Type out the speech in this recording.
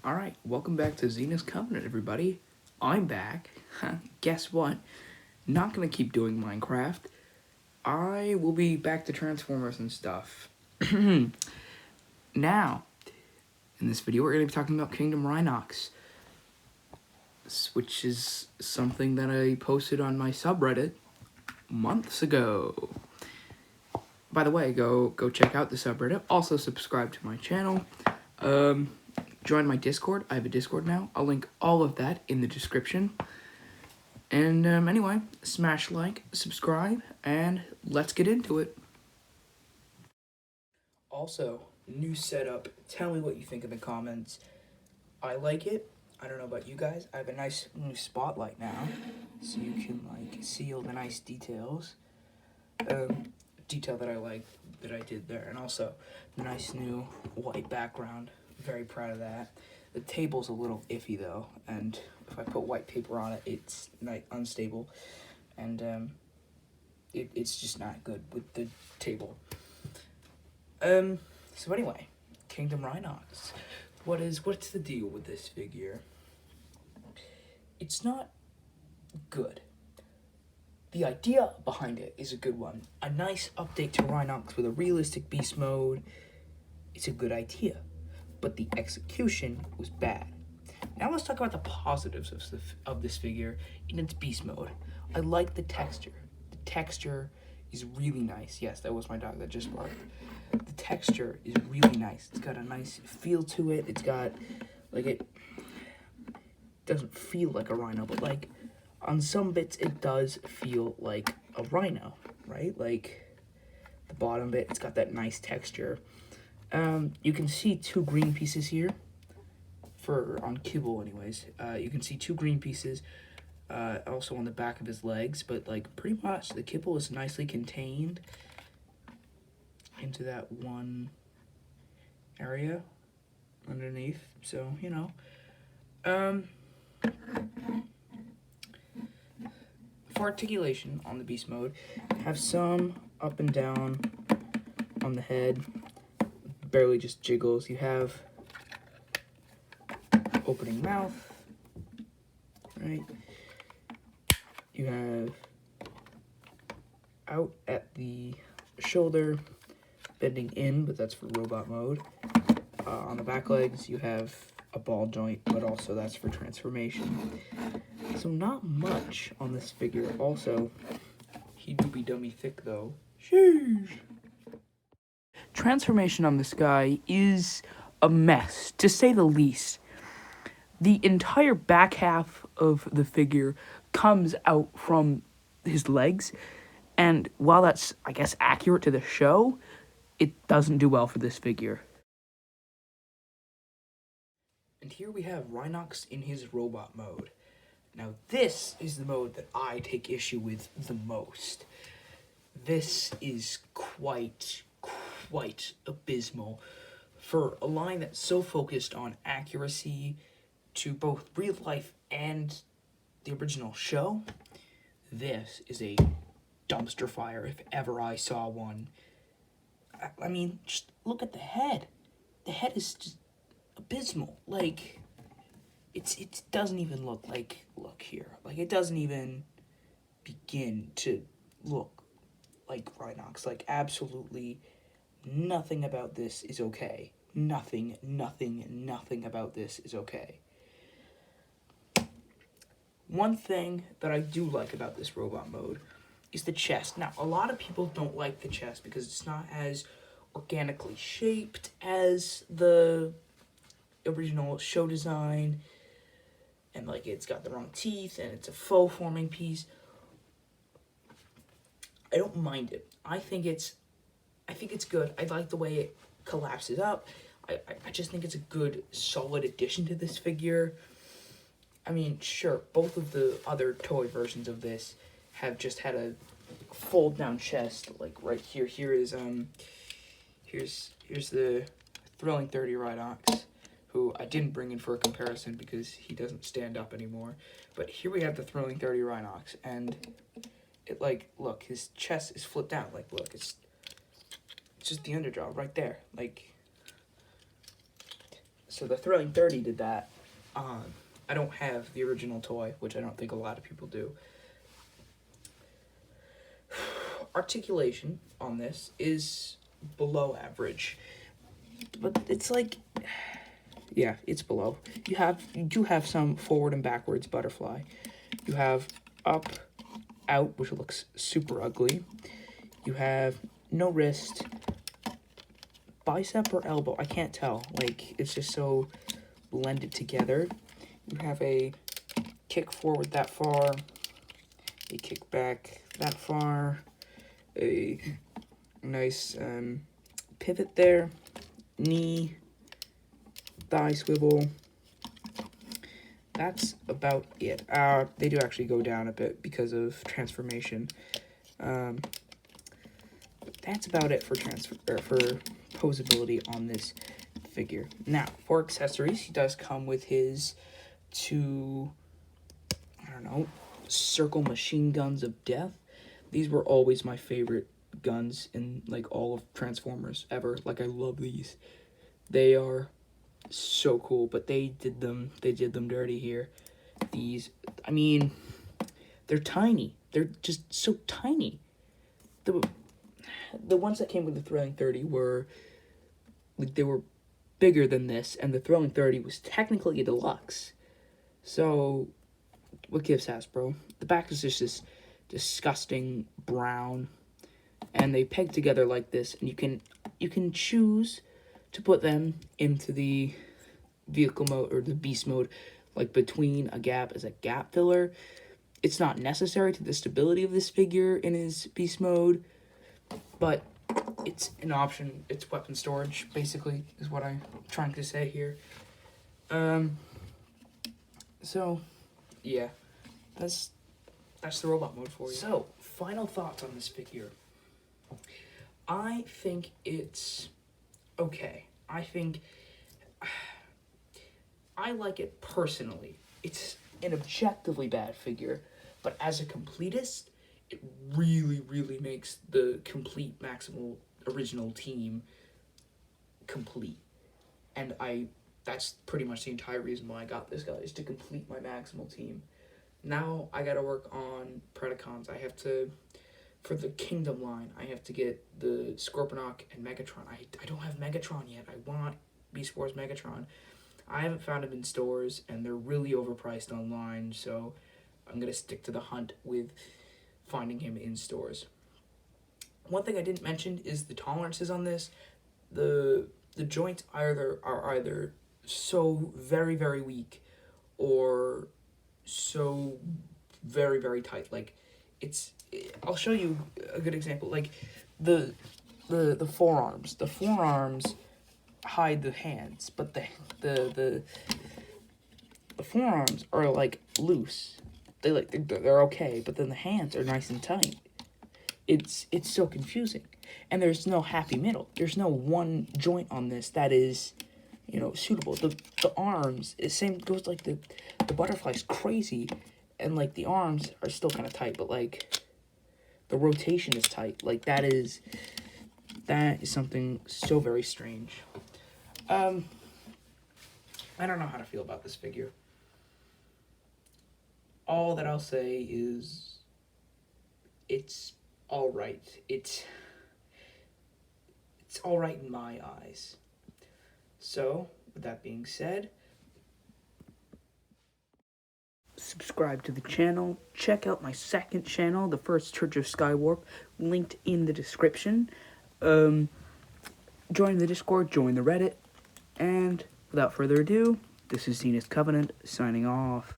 Alright, welcome back to Xena's Covenant, everybody. I'm back. Guess what? Not gonna keep doing Minecraft. I will be back to Transformers and stuff. Now, in this video, we're gonna be talking about Kingdom Rhinox, which is something that I posted on my subreddit months ago. By the way, go check out the subreddit. Also, subscribe to my channel. Join my Discord. I have a Discord now. I'll link all of that in the description. And anyway, smash like, subscribe, and let's get into it. Also, new setup. Tell me what you think in the comments. I like it. I don't know about you guys. I have a nice new spotlight now, so you can like see all the nice details. Detail that I like that I did there, and also the nice new white background. Very proud of that. The table's a little iffy though, and if I put white paper on it, it's like unstable, and it's just not good with the table. So anyway, Kingdom Rhinox. What's the deal with this figure? It's not good. The idea behind it is a good one. A nice update to Rhinox with a realistic beast mode. It's a good idea, but the execution was bad. Now let's talk about the positives of this figure in its beast mode. I like the texture. The texture is really nice. Yes, that was my dog that just barked. The texture is really nice. It's got a nice feel to it. It's got, like, it doesn't feel like a rhino, but like on some bits it does feel like a rhino, right? Like the bottom bit, it's got that nice texture. You can see two green pieces here, on kibble anyways. You can see two green pieces also on the back of his legs, but like pretty much the kibble is nicely contained into that one area underneath, so you know. For articulation on the beast mode, have some up and down on the head, barely just jiggles. You have opening mouth, right? You have out at the shoulder, bending in, but that's for robot mode. On the back legs, you have a ball joint, but also that's for transformation. So not much on this figure. Also, he do be dummy thick though. Sheesh. Transformation on this guy is a mess, to say the least. The entire back half of the figure comes out from his legs, and while that's, I guess, accurate to the show, it doesn't do well for this figure. And here we have Rhinox in his robot mode. Now this is the mode that I take issue with the most. This is quite abysmal for a line that's so focused on accuracy to both real life and the original show. This is a dumpster fire if ever I saw one. I mean, just look at the head. The head is just abysmal. Like, it doesn't even look like, look here. Like, it doesn't even begin to look like Rhinox. Like, absolutely nothing about this is okay. Nothing about this is okay. One thing that I do like about this robot mode is the chest. Now, a lot of people don't like the chest because it's not as organically shaped as the original show design, and like it's got the wrong teeth and it's a faux forming piece. I don't mind it. I think it's good. I like the way it collapses up. I just think it's a good, solid addition to this figure. I mean, sure, both of the other toy versions of this have just had a fold down chest, like right here. Here's the Thrilling 30 Rhinox, who I didn't bring in for a comparison because he doesn't stand up anymore. But here we have the Thrilling 30 Rhinox, and it, like, look, his chest is flipped down. Like, look, it's just the underjaw right there. Like, So the Thrilling 30 did that. I don't have the original toy, which I don't think a lot of people do. Articulation on this is below average, but it's like, yeah, it's below. You do have some forward and backwards butterfly. You have up, out, which looks super ugly. You have no wrist, bicep or elbow, I can't tell. Like, it's just so blended together. You have a kick forward that far, a kick back that far, a nice pivot there, knee, thigh swivel. That's about it. They do actually go down a bit because of transformation. That's about it for posability on this figure. Now, for accessories, he does come with his two, I don't know, circle machine guns of death. These were always my favorite guns in, like, all of Transformers ever. Like, I love these. They are so cool, but they did them dirty here. These, I mean, they're tiny. They're just so tiny. The ones that came with the Thrilling 30 were, like, they were bigger than this, and the Thrilling 30 was technically a deluxe. So, what gives, Hasbro? The back is just this disgusting brown, and they peg together like this, and you can choose to put them into the vehicle mode or the beast mode, like between a gap as a gap filler. It's not necessary to the stability of this figure in his beast mode, but it's an option. It's weapon storage, basically, is what I'm trying to say here. So, yeah, that's the robot mode for you. So, final thoughts on this figure. I think it's okay. I like it personally. It's an objectively bad figure, but as a completist, it really, really makes the complete Maximal original team complete. And that's pretty much the entire reason why I got this guy, is to complete my Maximal team. Now I gotta work on Predacons. I have to, for the Kingdom line, I have to get the Scorponok and Megatron. I don't have Megatron yet. I want Beast Wars Megatron. I haven't found him in stores, and they're really overpriced online, so I'm gonna stick to the hunt with finding him in stores. One thing I didn't mention is the tolerances on this. The joints are either so very, very weak or so very, very tight. Like, I'll show you a good example. Like the forearms. The forearms hide the hands, but the forearms are like loose. They're okay, but then the hands are nice and tight. It's so confusing, and there's no happy middle. There's no one joint on this that is, suitable. The arms, the same goes, like the butterfly's crazy, and like the arms are still kind of tight, but like the rotation is tight. Like that is something so very strange. I don't know how to feel about this figure. All that I'll say is it's all right. It's all right in my eyes. So, with that being said, subscribe to the channel. Check out my second channel, the First Church of Skywarp, linked in the description. Join the Discord, join the Reddit, and without further ado, this is Zenith Covenant signing off.